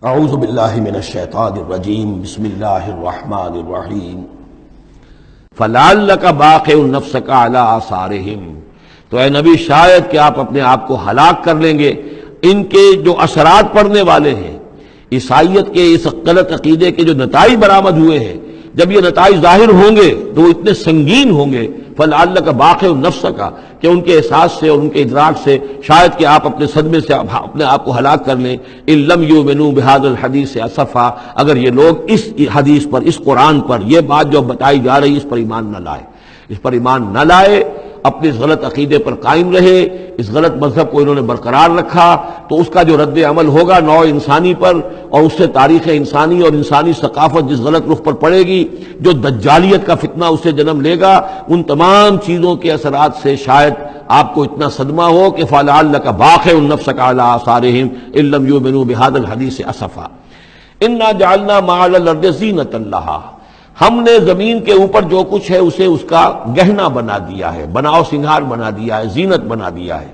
اعوذ باللہ من الشیطان الرجیم بسم اللہ الرحمن الرحیم فلعلک باخع نفسک علی آثارہم، تو اے نبی شاید کہ آپ اپنے آپ کو ہلاک کر لیں گے ان کے جو اثرات پڑنے والے ہیں، عیسائیت کے اس غلط عقیدے کے جو نتائج برآمد ہوئے ہیں، جب یہ نتائج ظاہر ہوں گے تو وہ اتنے سنگین ہوں گے، فلعلک باخع نفسک، کہ ان کے احساس سے اور ان کے ادراک سے شاید کہ آپ اپنے صدمے سے اپنے آپ کو ہلاک کر لیں۔ ان لم یؤمنوا بہذا الحدیث اسفا، اگر یہ لوگ اس حدیث پر، اس قرآن پر، یہ بات جو بتائی جا رہی اس پر ایمان نہ لائے، اس پر ایمان نہ لائے، اپنے اس غلط عقیدے پر قائم رہے، اس غلط مذہب کو انہوں نے برقرار رکھا، تو اس کا جو رد عمل ہوگا نوع انسانی پر، اور اس سے تاریخ انسانی اور انسانی ثقافت جس غلط رخ پر پڑے گی، جو دجالیت کا فتنہ اسے جنم لے گا، ان تمام چیزوں کے اثرات سے شاید آپ کو اتنا صدمہ ہو کہ فلعلک باخع نفسک علی آثارہم ان لم یؤمنوا بہذا الحدیث اسفا۔ انا جعلنا ما علی الارض زینۃ لہا، ہم نے زمین کے اوپر جو کچھ ہے اسے اس کا گہنا بنا دیا ہے، بناؤ سنگھار بنا دیا ہے، زینت بنا دیا ہے۔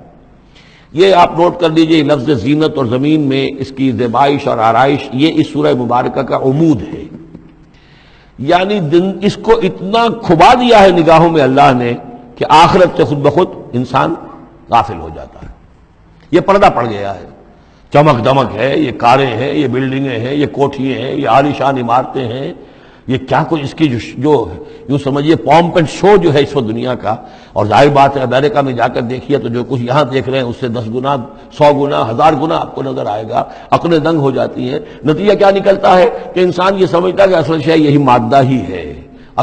یہ آپ نوٹ کر لیجئے، لفظ زینت اور زمین میں اس کی زیبائش اور آرائش، یہ اس سورہ مبارکہ کا عمود ہے، یعنی اس کو اتنا کھبا دیا ہے نگاہوں میں اللہ نے کہ آخرت سے خود بخود انسان غافل ہو جاتا ہے۔ یہ پردہ پڑ گیا ہے، چمک دمک ہے، یہ کاریں ہیں، یہ بلڈنگیں ہیں، یہ کوٹھیاں ہیں، یہ عالیشان عمارتیں ہیں، یہ کیا کچھ اس کی جو یوں سمجھیے پومپ اینڈ شو جو ہے اس وقت دنیا کا، اور ظاہر بات ہے امریکہ میں جا کر دیکھیے تو جو کچھ یہاں دیکھ رہے ہیں اس سے 10 گنا 100 گنا 1000 گنا آپ کو نظر آئے گا، عقلیں دنگ ہو جاتی ہیں۔ نتیجہ کیا نکلتا ہے کہ انسان یہ سمجھتا ہے کہ اصل شے یہی مادہ ہی ہے،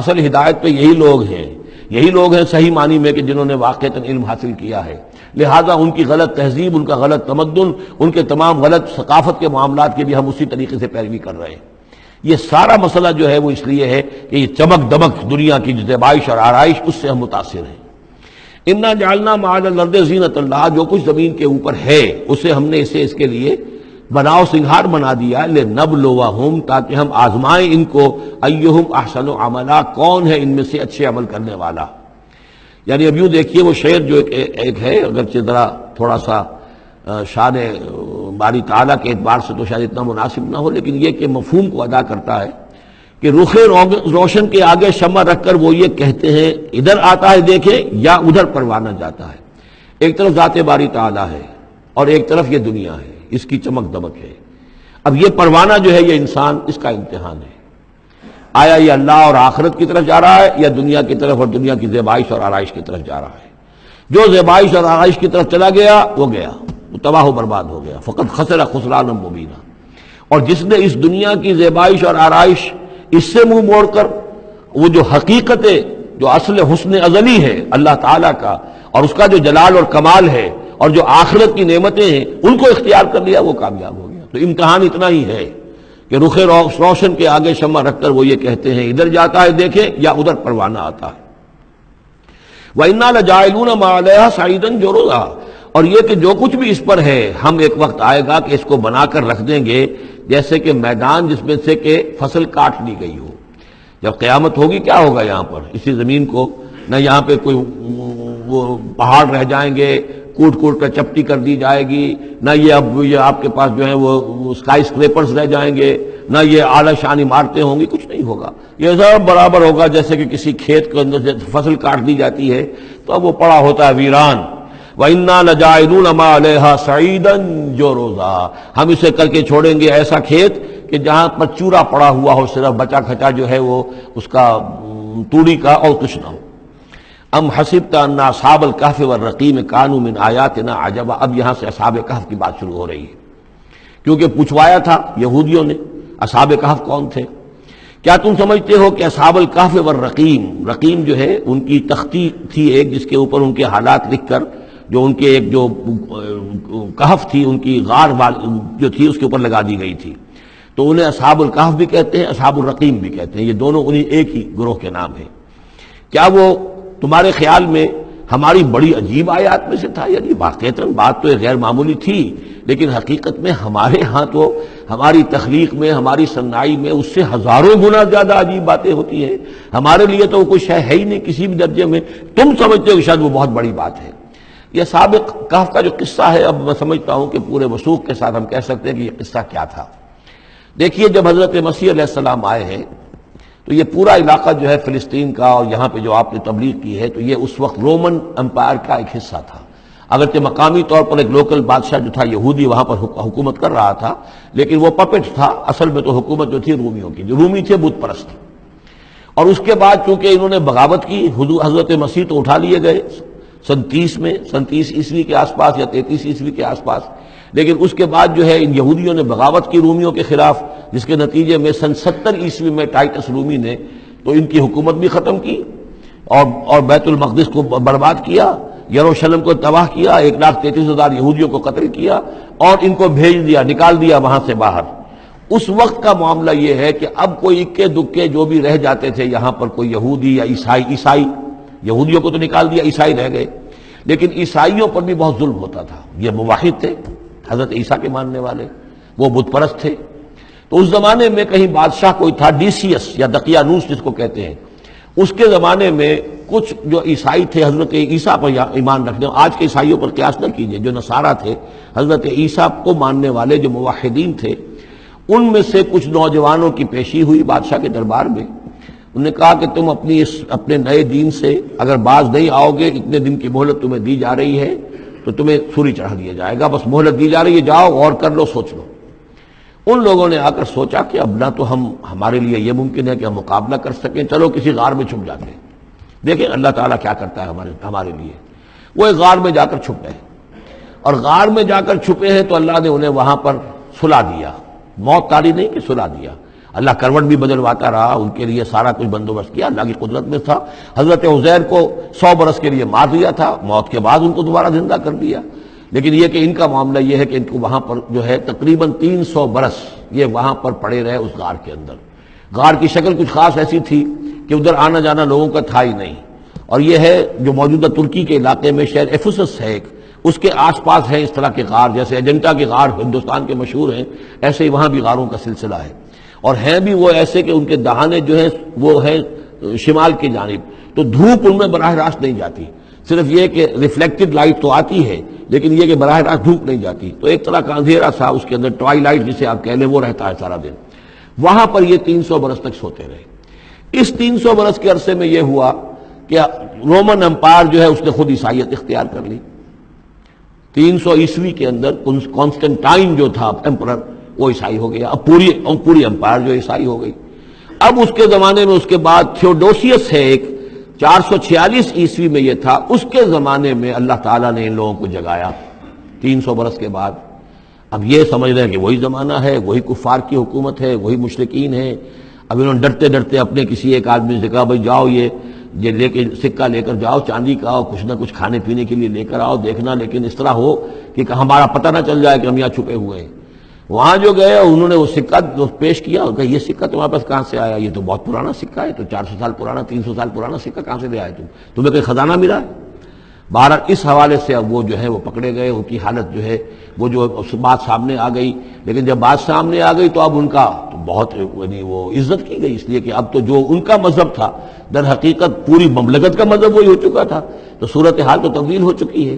اصل ہدایت پہ یہی لوگ ہیں، یہی لوگ ہیں صحیح معنی میں کہ جنہوں نے واقعتاً علم حاصل کیا ہے، لہذا ان کی غلط تہذیب، ان کا غلط تمدن، ان کے تمام غلط ثقافت کے معاملات کی بھی ہم اسی طریقے سے پیروی کر رہے ہیں۔ یہ سارا مسئلہ جو ہے وہ اس لیے ہے کہ یہ چمک دمک دنیا کی زیبائش اور آرائش، اس سے ہم متاثر ہیں۔ انا جعلنا ما علی الارض زینۃ اللہ، جو کچھ زمین کے اوپر ہے اسے ہم نے اس کے لیے بناؤ سنگھار بنا دیا، لنبلوہم، تاکہ ہم آزمائیں ان کو، ایہم احسن عملا، کون ہے ان میں سے اچھے عمل کرنے والا۔ یعنی اب یوں دیکھیے وہ شعر جو ایک ہے، اگرچہ ذرا تھوڑا سا شان باری تعالیٰ کے اعتبار سے تو شاید اتنا مناسب نہ ہو، لیکن یہ کہ مفہوم کو ادا کرتا ہے کہ رخ روشن کے آگے شمع رکھ کر وہ یہ کہتے ہیں ادھر آتا ہے دیکھیں یا ادھر پروانہ جاتا ہے۔ ایک طرف ذات باری تعالیٰ ہے اور ایک طرف یہ دنیا ہے، اس کی چمک دمک ہے۔ اب یہ پروانہ جو ہے یہ انسان، اس کا امتحان ہے، آیا یہ اللہ اور آخرت کی طرف جا رہا ہے یا دنیا کی طرف اور دنیا کی زیبائش اور آرائش کی طرف جا رہا ہے۔ جو زیبائش اور آرائش کی طرف چلا گیا وہ گیا، وہ تباہ و برباد ہو گیا، فقط خسر خسرانا مبینا۔ اور جس نے اس دنیا کی زیبائش اور آرائش اس سے منہ موڑ کر وہ جو حقیقت جو اصل حسن ازلی ہے اللہ تعالیٰ کا، اور اس کا جو جلال اور کمال ہے، اور جو آخرت کی نعمتیں ہیں ان کو اختیار کر لیا، وہ کامیاب ہو گیا۔ تو امتحان اتنا ہی ہے کہ رخ روشن کے آگے شمع رکھ کر وہ یہ کہتے ہیں ادھر جاتا ہے دیکھیں یا ادھر پروانہ آتا ہے۔ وَإِنَّا لَجَاعِلُونَ مَا عَلَيْهَا صَعِيدًا جُرُزًا، اور یہ کہ جو کچھ بھی اس پر ہے ہم ایک وقت آئے گا کہ اس کو بنا کر رکھ دیں گے جیسے کہ میدان جس میں سے کہ فصل کاٹ لی گئی ہو۔ جب قیامت ہوگی کیا ہوگا یہاں پر، اسی زمین کو نہ یہاں پہ کوئی وہ پہاڑ رہ جائیں گے، کوٹ کوٹ کر چپٹی کر دی جائے گی، نہ یہ آپ کے پاس جو ہیں وہ اسکائی اسکریپرز رہ جائیں گے، نہ یہ اعلیٰ شان عمارتیں ہوں گی، کچھ نہیں ہوگا۔ یہ سب برابر ہوگا جیسے کہ کسی کھیت کے اندر سے فصل کاٹ دی جاتی ہے تو اب وہ پڑا ہوتا ہے ویران۔ وَإِنَّا لَجَاعِلُونَ مَا عَلَيْهَا صَعِيدًا جُرُزًا، ہم اسے کر کے چھوڑیں گے ایسا کھیت کہ جہاں پر چورا پڑا ہوا ہو، صرف بچا کھچا جو ہے وہ اس کا توڑی کا، اور کچھ نہ ہو۔ ام حسبت ان اصحاب الکہف والرقیم کانوا من آیاتنا عجبا، اب یہاں سے اصحاب کہف کی بات شروع ہو رہی ہے، کیونکہ پوچھوایا تھا یہودیوں نے اصحاب کہف کون تھے۔ کیا تم سمجھتے ہو کہ اصحاب الکہف والرقیم، رقیم جو ہے ان کی تختی تھی ایک جس کے اوپر ان کے حالات لکھ کر، جو ان کے ایک جو کہف تھی ان کی غار جو تھی اس کے اوپر لگا دی گئی تھی، تو انہیں اصحاب الکہف بھی کہتے ہیں، اصحاب الرقیم بھی کہتے ہیں، یہ دونوں انہیں ایک ہی گروہ کے نام ہیں۔ کیا وہ تمہارے خیال میں ہماری بڑی عجیب آیات میں سے تھا؟ یعنی واقعتاً بات تو غیر معمولی تھی، لیکن حقیقت میں ہمارے ہاں تو ہماری تخلیق میں، ہماری صنائی میں اس سے ہزاروں گنا زیادد عجیب باتیں ہوتی ہیں، ہمارے لیے تو وہ کچھ ہے ہی نہیں کسی بھی درجے میں، تم سمجھتے ہو کہ شاید وہ بہت بڑی بات ہے۔ یہ سابق کہف کا جو قصہ ہے، اب میں سمجھتا ہوں کہ پورے وثوق کے ساتھ ہم کہہ سکتے ہیں کہ یہ قصہ کیا تھا۔ دیکھیے جب حضرت مسیح علیہ السلام آئے ہیں تو یہ پورا علاقہ جو ہے فلسطین کا اور یہاں پہ جو آپ نے تبلیغ کی ہے تو یہ اس وقت رومن امپائر کا ایک حصہ تھا. اگرچہ مقامی طور پر ایک لوکل بادشاہ جو تھا یہودی وہاں پر حکومت کر رہا تھا، لیکن وہ پپٹ تھا، اصل میں تو حکومت جو تھی رومیوں کی، جو رومی تھے بت پرست. اور اس کے بعد چونکہ انہوں نے بغاوت کی، حضرت مسیح تو اٹھا لیے گئے سن 30 عیسوی کے آس پاس یا 33 عیسوی کے آس پاس، لیکن اس کے بعد جو ہے ان یہودیوں نے بغاوت کی رومیوں کے خلاف، جس کے نتیجے میں سن 70 عیسوی میں ٹائٹس رومی نے تو ان کی حکومت بھی ختم کی اور بیت المقدس کو برباد کیا، یروشلم کو تباہ کیا، 1,33,000 یہودیوں کو قتل کیا اور ان کو بھیج دیا، نکال دیا وہاں سے باہر. اس وقت کا معاملہ یہ ہے کہ اب کوئی اکے دکے جو بھی رہ جاتے تھے یہاں پر، کوئی یہودی یا عیسائی، یہودیوں کو تو نکال دیا، عیسائی رہ گئے، لیکن عیسائیوں پر بھی بہت ظلم ہوتا تھا. یہ موحد تھے، حضرت عیسیٰ کے ماننے والے، وہ بت پرست تھے. تو اس زمانے میں کہیں بادشاہ کوئی تھا ڈیسیس یا دقیانوس جس کو کہتے ہیں، اس کے زمانے میں کچھ جو عیسائی تھے حضرت عیسیٰ پر ایمان رکھنے، آج کے عیسائیوں پر قیاس نہ کیجئے، جو نصارہ تھے حضرت عیسیٰ کو ماننے والے جو موحدین تھے، ان میں سے کچھ نوجوانوں کی پیشی ہوئی بادشاہ کے دربار میں. انہوں نے کہا کہ تم اپنے نئے دین سے اگر باز نہیں آؤ گے، اتنے دن کی مہلت تمہیں دی جا رہی ہے تو تمہیں سولی چڑھا دیا جائے گا، بس مہلت دی جا رہی ہے، جاؤ غور کر لو، سوچ لو. ان لوگوں نے آ کر سوچا کہ اب نہ تو ہمارے لیے یہ ممکن ہے کہ ہم مقابلہ کر سکیں، چلو کسی غار میں چھپ جاتے ہیں، دیکھیں اللہ تعالیٰ کیا کرتا ہے ہمارے لیے. وہ ایک غار میں جا کر چھپ گئے، اور غار میں جا کر چھپے ہیں تو اللہ نے انہیں وہاں پر سلا دیا، موت تاری نہیں کہ سلا دیا. اللہ کروٹ بھی بدلواتا رہا، ان کے لیے سارا کچھ بندوبست کیا، اللہ کی قدرت میں تھا. حضرت عزیر کو 100 برس کے لیے مار دیا تھا، موت کے بعد ان کو دوبارہ زندہ کر دیا. لیکن یہ کہ ان کا معاملہ یہ ہے کہ ان کو وہاں پر جو ہے تقریباً 300 برس یہ وہاں پر پڑے رہے اس غار کے اندر. غار کی شکل کچھ خاص ایسی تھی کہ ادھر آنا جانا لوگوں کا تھا ہی نہیں. اور یہ ہے جو موجودہ ترکی کے علاقے میں شہر ایفسس ہے ایک، اس کے آس پاس ہیں اس طرح کے غار، جیسے اجنٹا کے غار ہندوستان کے مشہور ہیں، ایسے ہی وہاں بھی غاروں کا سلسلہ ہے. اور ہیں بھی وہ ایسے کہ ان کے دہانے جو ہیں وہ ہے شمال کی جانب، تو دھوپ ان میں براہ راست نہیں جاتی، صرف یہ کہ ریفلیکٹڈ لائٹ تو آتی ہے لیکن یہ کہ براہ راست دھوپ نہیں جاتی. تو ایک طرح کا اندھیرا سا اس کے اندر، ٹوائی لائٹ جسے آپ کہہ لیں، وہ رہتا ہے سارا دن. وہاں پر یہ 300 برس تک سوتے رہے. اس 300 برس کے عرصے میں یہ ہوا کہ رومن امپائر جو ہے اس نے خود عیسائیت اختیار کر لی. 300 عیسوی کے اندر کانسٹنٹائن جو تھا ایمپرر، وہ عیسائی ہو گیا. اب پوری امپائر جو عیسائی ہو گئی. اب اس کے زمانے میں اس کے بعد تھیوڈوسیس ہے ایک، 446 عیسوی میں یہ تھا، اس کے زمانے میں اللہ تعالیٰ نے ان لوگوں کو جگایا 300 برس کے بعد. اب یہ سمجھ رہے ہیں کہ وہی زمانہ ہے، وہی کفار کی حکومت ہے، وہی مشرکین ہیں. اب انہوں نے ڈرتے ڈرتے اپنے کسی ایک آدمی سے کہا بھائی جاؤ یہ لے کے سکہ لے کر جاؤ، چاندی کا، اور کچھ نہ کچھ کھانے پینے کے لیے لے کر آؤ، دیکھنا لیکن اس طرح ہو کہ ہمارا پتہ نہ چل جائے کہ ہم یہاں چھپے ہوئے ہیں. وہاں جو گئے انہوں نے وہ سکہ پیش کیا اور کہا یہ سکہ تمہارے پاس کہاں سے آیا؟ یہ تو بہت پرانا سکہ ہے، تو 400 سال پرانا، 300 سال پرانا سکہ کہاں سے لے آئے تمہیں کوئی خزانہ ملا ہے؟ بہرحال اس حوالے سے اب وہ جو ہے وہ پکڑے گئے. ان کی حالت جو ہے وہ جو بات سامنے آ گئی، لیکن جب بات سامنے آ گئی تو اب ان کا تو بہت یعنی وہ عزت کی گئی، اس لیے کہ اب تو جو ان کا مذہب تھا در حقیقت پوری مملکت کا مذہب وہی ہو چکا تھا، تو صورتحال تو تبدیل ہو چکی ہے.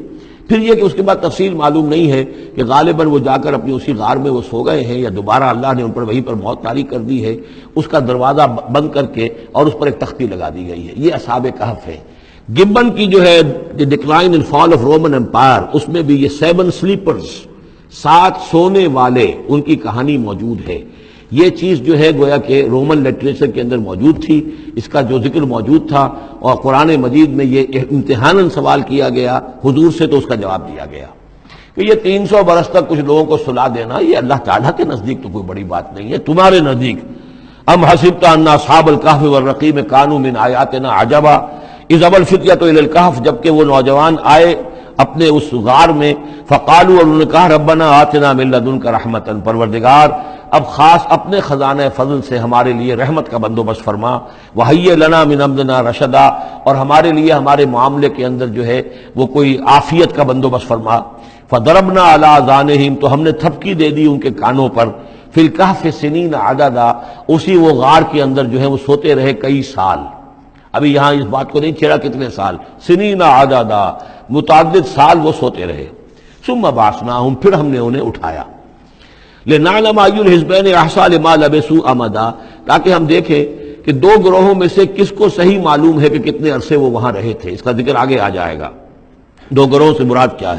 پھر یہ کہ اس کے بعد تفصیل معلوم نہیں ہے کہ غالباً وہ جا کر اپنی اسی غار میں وہ سو گئے ہیں یا دوبارہ اللہ نے ان پر وہیں پر موت طاری کر دی ہے، اس کا دروازہ بند کر کے اور اس پر ایک تختی لگا دی گئی ہے. یہ اصحاب کہف ہے. گبن کی جو ہے decline and fall of Roman Empire, اس میں بھی یہ 7 سلیپرز، 7 سونے والے، ان کی کہانی موجود ہے. یہ چیز جو ہے گویا کہ رومن لٹریچر کے اندر موجود تھی، اس کا جو ذکر موجود تھا، اور قرآن مجید میں یہ امتحاناً سوال کیا گیا حضور سے، تو اس کا جواب دیا گیا کہ یہ 300 برس تک کچھ لوگوں کو سلا دینا یہ اللہ تعالیٰ کے نزدیک تو کوئی بڑی بات نہیں ہے، تمہارے نزدیک. ام حسبت ان اصحاب الکہف والرقیم کانوا من آیاتنا عجبا اذ ابى الفتية الى الكهف، جبکہ وہ نوجوان آئے اپنے اس غار میں، فقالوا، اور انہوں نے کہا ربنا آتنا من لدنک رحمتا، پروردگار اب خاص اپنے خزانہ فضل سے ہمارے لیے رحمت کا بندوبست فرما، وہیئ لنا من امرنا رشدا، اور ہمارے لیے ہمارے معاملے کے اندر جو ہے وہ کوئی عافیت کا بندوبست فرما. فضربنا علی آذانہم، تو ہم نے تھپکی دے دی ان کے کانوں پر، فی الکہف سنین عددا، اسی وہ غار کے اندر جو ہے وہ سوتے رہے کئی سال. ابھی یہاں اس بات کو نہیں چھیڑا کتنے سال، سنین عددا، متعدد سال وہ سوتے رہے. ثم بعثناہم، پھر ہم نے انہیں اٹھایا. لنعلم ای الحزبین احصیٰ لما لبثوا امدا، تاکہ ہم دیکھیں کہ دو گروہوں میں سے کس کو صحیح معلوم ہے کہ کتنے عرصے وہ وہاں رہے تھے۔ اس کا ذکر آگے آ جائے گا، دو گروہوں سے مراد کیا ہے۔